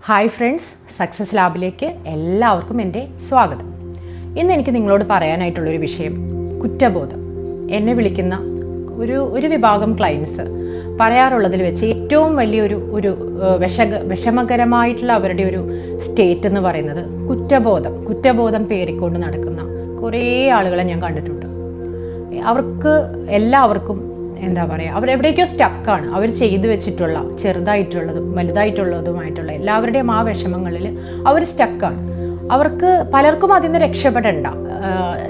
Hi friends, success ലാബിലേക്ക് എല്ലാവർക്കും എൻ്റെ സ്വാഗതം. ഇന്ന് എനിക്ക് നിങ്ങളോട് പറയാനായിട്ടുള്ളൊരു വിഷയം കുറ്റബോധം. എന്നെ വിളിക്കുന്ന ഒരു വിഭാഗം ക്ലയൻസ് പറയാറുള്ളതിൽ വെച്ച് ഏറ്റവും വലിയൊരു വിഷമകരമായിട്ടുള്ള അവരുടെ ഒരു സ്റ്റേറ്റ് എന്ന് പറയുന്നത് കുറ്റബോധം പേറിക്കൊണ്ട് നടക്കുന്ന കുറേ ആളുകളെ ഞാൻ കണ്ടിട്ടുണ്ട്. എല്ലാവർക്കും എന്താ പറയുക, അവരെവിടേക്കോ സ്റ്റക്കാണ്. അവർ ചെയ്തു വെച്ചിട്ടുള്ള ചെറുതായിട്ടുള്ളതും വലുതായിട്ടുള്ളതുമായിട്ടുള്ള എല്ലാവരുടെയും ആ വിഷമങ്ങളിൽ അവർ സ്റ്റക്കാണ്. പലർക്കും അതിൽ നിന്ന് രക്ഷപ്പെടണ്ട,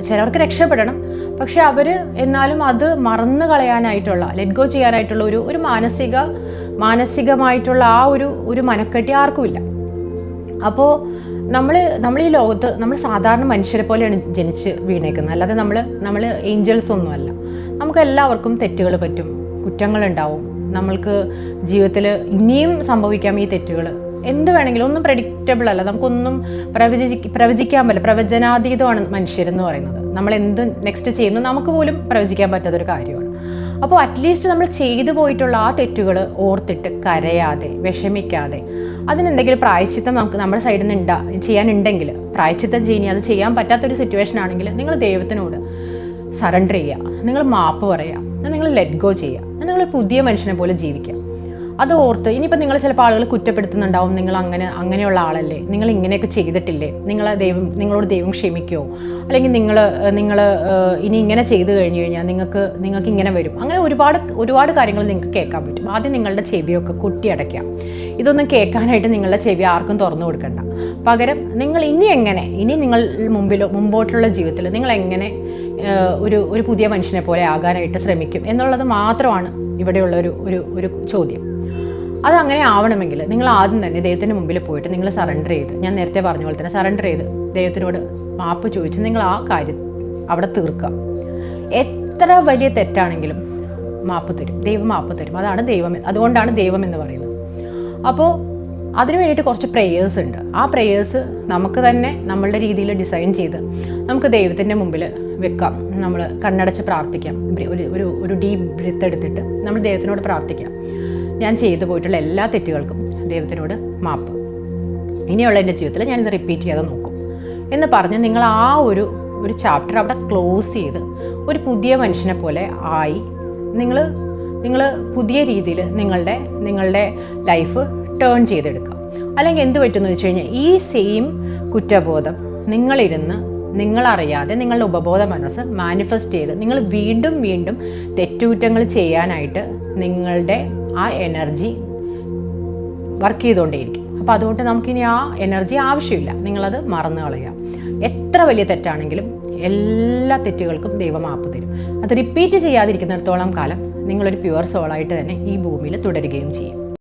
ചിലർക്ക് രക്ഷപ്പെടണം. പക്ഷെ അവർ എന്നാലും അത് മറന്നു കളയാനായിട്ടുള്ള, ലെറ്റ് ഗോ ചെയ്യാനായിട്ടുള്ള ഒരു മാനസികമായിട്ടുള്ള ആ ഒരു മനക്കെട്ടി ആർക്കുമില്ല. അപ്പോൾ നമ്മൾ ഈ ലോകത്ത് നമ്മൾ സാധാരണ മനുഷ്യരെ പോലെയാണ് ജനിച്ച് വീണേക്കുന്നത്, അല്ലാതെ നമ്മൾ ഏഞ്ചൽസ് ഒന്നുമല്ല. നമുക്ക് എല്ലാവർക്കും തെറ്റുകൾ പറ്റും, കുറ്റങ്ങളുണ്ടാവും. നമ്മൾക്ക് ജീവിതത്തിൽ ഇനിയും സംഭവിക്കാം ഈ തെറ്റുകൾ. എന്ത് വേണമെങ്കിലും ഒന്നും പ്രെഡിക്റ്റബിൾ അല്ല, നമുക്കൊന്നും പ്രവചിക്കാൻ പറ്റില്ല. പ്രവചനാതീതമാണ് മനുഷ്യരെന്ന് പറയുന്നത്. നമ്മൾ എന്ത് നെക്സ്റ്റ് ചെയ്യുന്നു നമുക്ക് പോലും പ്രവചിക്കാൻ പറ്റാത്തൊരു കാര്യമാണ്. അപ്പോൾ അറ്റ്ലീസ്റ്റ് നമ്മൾ ചെയ്തു പോയിട്ടുള്ള ആ തെറ്റുകൾ ഓർത്തിട്ട് കരയാതെ വിഷമിക്കാതെ അതിനെന്തെങ്കിലും പ്രായശ്ചിത്തം നമുക്ക് നമ്മുടെ സൈഡിൽ നിന്ന് ചെയ്യാനുണ്ടെങ്കിൽ പ്രായശ്ചിത്തം ചെയ്യുക. അത് ചെയ്യാൻ പറ്റാത്തൊരു സിറ്റുവേഷൻ ആണെങ്കിൽ നിങ്ങൾ ദൈവത്തിനോട് സറണ്ടർ ചെയ്യുക, നിങ്ങൾ മാപ്പ് പറയുക, നിങ്ങൾ ലെറ്റ് ഗോ ചെയ്യുക, നിങ്ങൾ പുതിയ മനുഷ്യനെ പോലെ ജീവിക്കുക. അത് ഓർത്ത് ഇനിയിപ്പോൾ നിങ്ങൾ ചിലപ്പോൾ ആളുകൾ കുറ്റപ്പെടുത്തുന്നുണ്ടാവും, നിങ്ങൾ അങ്ങനെയുള്ള ആളല്ലേ, നിങ്ങൾ ഇങ്ങനെയൊക്കെ ചെയ്തിട്ടില്ലേ, നിങ്ങളോട് ദൈവം ക്ഷമിക്കുമോ, അല്ലെങ്കിൽ നിങ്ങൾ ഇനി ഇങ്ങനെ ചെയ്തു കഴിഞ്ഞാൽ നിങ്ങൾക്ക് ഇങ്ങനെ വരും. അങ്ങനെ ഒരുപാട് കാര്യങ്ങൾ നിങ്ങൾക്ക് കേൾക്കാൻ പറ്റും. ആദ്യം നിങ്ങളുടെ ചെവിയൊക്കെ കുട്ടിയടയ്ക്കാം. ഇതൊന്നും കേൾക്കാനായിട്ട് നിങ്ങളുടെ ചെവി ആർക്കും തുറന്നു കൊടുക്കണ്ട. പകരം നിങ്ങൾ ഇനി നിങ്ങൾ മുമ്പോട്ടുള്ള ജീവിതത്തിൽ നിങ്ങൾ എങ്ങനെ ഒരു പുതിയ മനുഷ്യനെ പോലെ ആകാനായിട്ട് ശ്രമിക്കും എന്നുള്ളത് മാത്രമാണ് ഇവിടെയുള്ള ഒരു ചോദ്യം. അതങ്ങനെ ആവണമെങ്കിൽ നിങ്ങൾ ആദ്യം തന്നെ ദൈവത്തിന് മുമ്പിൽ പോയിട്ട് നിങ്ങൾ സറണ്ടർ ചെയ്ത്, ഞാൻ നേരത്തെ പറഞ്ഞ പോലെ തന്നെ സറണ്ടർ ചെയ്ത് ദൈവത്തിനോട് മാപ്പ് ചോദിച്ച് നിങ്ങൾ ആ കാര്യം അവിടെ തീർക്കുക. എത്ര വലിയ തെറ്റാണെങ്കിലും മാപ്പ് തരും, ദൈവം മാപ്പ് തരും. അതുകൊണ്ടാണ് ദൈവം എന്ന് പറയുന്നത്. അപ്പോൾ അതിനു വേണ്ടിയിട്ട് കുറച്ച് പ്രേയേഴ്സ് ഉണ്ട്. ആ പ്രേയേഴ്സ് നമുക്ക് തന്നെ നമ്മളുടെ രീതിയിൽ ഡിസൈൻ ചെയ്ത് നമുക്ക് ദൈവത്തിൻ്റെ മുമ്പിൽ വെക്കാം. നമ്മൾ കണ്ണടച്ച് പ്രാർത്ഥിക്കാം. ഒരു ഡീപ്പ് ബ്രീത്ത് എടുത്തിട്ട് നമ്മൾ ദൈവത്തിനോട് പ്രാർത്ഥിക്കാം. ഞാൻ ചെയ്തു പോയിട്ടുള്ള എല്ലാ തെറ്റുകൾക്കും ദൈവത്തിനോട് മാപ്പ്, ഇനിയുള്ള എൻ്റെ ജീവിതത്തിൽ ഞാനിത് റിപ്പീറ്റ് ചെയ്യാതെ നോക്കും എന്ന് പറഞ്ഞ് നിങ്ങൾ ആ ഒരു ചാപ്റ്റർ അവിടെ ക്ലോസ് ചെയ്ത് ഒരു പുതിയ മനുഷ്യനെ പോലെ ആയി നിങ്ങൾ പുതിയ രീതിയിൽ നിങ്ങളുടെ ലൈഫ് ടേൺ ചെയ്തെടുക്കുക. അല്ലെങ്കിൽ എന്ത് പറ്റുമെന്ന് വെച്ച് കഴിഞ്ഞാൽ ഈ സെയിം കുറ്റബോധം നിങ്ങളറിയാതെ നിങ്ങളുടെ ഉപബോധ മനസ്സ് മാനിഫെസ്റ്റ് ചെയ്ത് നിങ്ങൾ വീണ്ടും തെറ്റുകുറ്റങ്ങൾ ചെയ്യാനായിട്ട് നിങ്ങളുടെ ആ എനർജി വർക്ക് ചെയ്തുകൊണ്ടേയിരിക്കും. അപ്പോൾ അതുകൊണ്ട് നമുക്കിനി ആ എനർജി ആവശ്യമില്ല, നിങ്ങളത് മറന്നു കളയുക. എത്ര വലിയ തെറ്റാണെങ്കിലും എല്ലാ തെറ്റുകൾക്കും ദൈവം മാപ്പ് തരും. അത് റിപ്പീറ്റ് ചെയ്യാതിരിക്കുന്നിടത്തോളം കാലം നിങ്ങളൊരു പ്യുവർ സോളായിട്ട് തന്നെ ഈ ഭൂമിയിൽ തുടരുകയും ചെയ്യും.